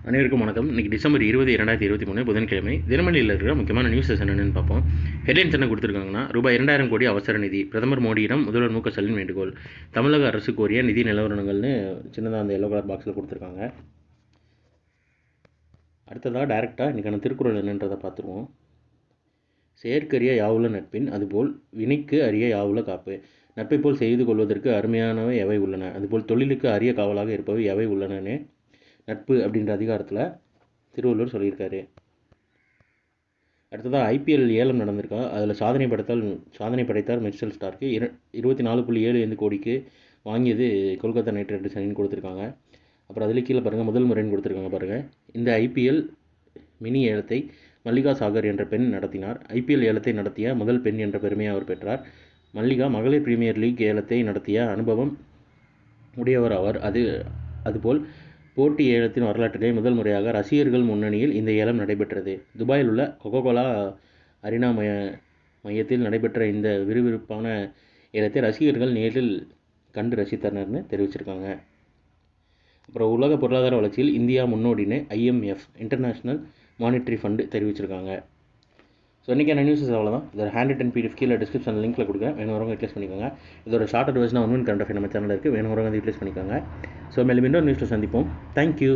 அனைவருக்கும் வணக்கம். இன்றைக்கி டிசம்பர் 20, 2023 புதன்கிழமை. தினமணியில் இருக்கிற முக்கியமான நியூஸஸ் என்னென்னு பார்ப்போம். ஹெட்லைன்ஸ் என்ன கொடுத்துருக்காங்கன்னா, ரூபாய் 2000 கோடி அவசர நிதி, பிரதமர் மோடியிடம் முதல்வர் மு க ஸ்டாலின் வேண்டுகோள், தமிழக அரசு கோரிய நிதி நிலவரங்கள்னு சின்னதாக அந்த எல்லோ கலர் பாக்ஸில் கொடுத்துருக்காங்க. அடுத்ததாக டைரெக்டாக இன்றைக்கான திருக்குறள் என்னன்றதை பார்த்துருவோம். செயற்கரிய யாவுல நட்பின், அதுபோல் வினைக்கு அரிய யாவுல காப்பு. நட்பை போல் செய்து கொள்வதற்கு அருமையானவை எவை உள்ளன, அதுபோல் தொழிலுக்கு அரிய காவலாக இருப்பவை எவை உள்ளனன்னு நட்பு அப்படின்ற அதிகாரத்தில் திருவள்ளுவர் சொல்லியிருக்காரு. அடுத்ததாக ஐபிஎல் ஏலம் நடந்திருக்கா, அதில் சாதனை படைத்தார் மிச்சல் ஸ்டார்க்கு. 24.75 கோடிக்கு வாங்கியது கொல்கத்தா நைட் ரைடர்ஸ் அணின்னு கொடுத்துருக்காங்க. அப்புறம் அதில் கீழே பாருங்கள், முதல் முறைன்னு கொடுத்துருக்காங்க பாருங்கள். இந்த ஐபிஎல் மினி ஏலத்தை மல்லிகா சாகர் என்ற பெண் நடத்தினார். ஐபிஎல் ஏலத்தை நடத்திய முதல் பெண் என்ற பெருமையை அவர் பெற்றார். மல்லிகா மகளிர் பிரீமியர் லீக் ஏலத்தை நடத்திய அனுபவம் உடையவர் ஆவார். அதுபோல் போட்டி ஏலத்தின் வரலாற்றிலே முதல் முறையாக ரசிகர்கள் முன்னணியில் இந்த ஏலம் நடைபெற்றது. துபாயில் உள்ள கொக்கோகோலா அரினா மையத்தில் நடைபெற்ற இந்த விறுவிறுப்பான ஏலத்தை ரசிகர்கள் நேரில் கண்டு ரசித்தனர்னு தெரிவிச்சிருக்காங்க. அப்புறம் உலக பொருளாதார வளர்ச்சியில் இந்தியா முன்னோடின்னு IMF இன்டர்நேஷ்னல் மானிட்டரி ஃபண்டு தெரிவிச்சிருக்காங்க. ஸோ இன்றைக்கான நியூஸஸ் அவ்வளோதான். இதோட ஹேண்ட் ரிட்டன் PDF கீழே டிஸ்கிரிப்ஷன் லிங்க்கில் கொடுக்குறேன், வேணுறவங்க யூட்டிலைஸ் பண்ணிக்கோங்க. இதோட ஷார்ட் வெர்ஷனாக 1 மினிட் கரண்ட் அஃபேர் நம்ம சேனலில் இருக்குது, வேணுறவங்க யூட்டிலைஸ் பண்ணிக்கோங்க. ஸோ மேலும் இன்னொரு நியூஸில் சந்திப்போம். தேங்க்யூ.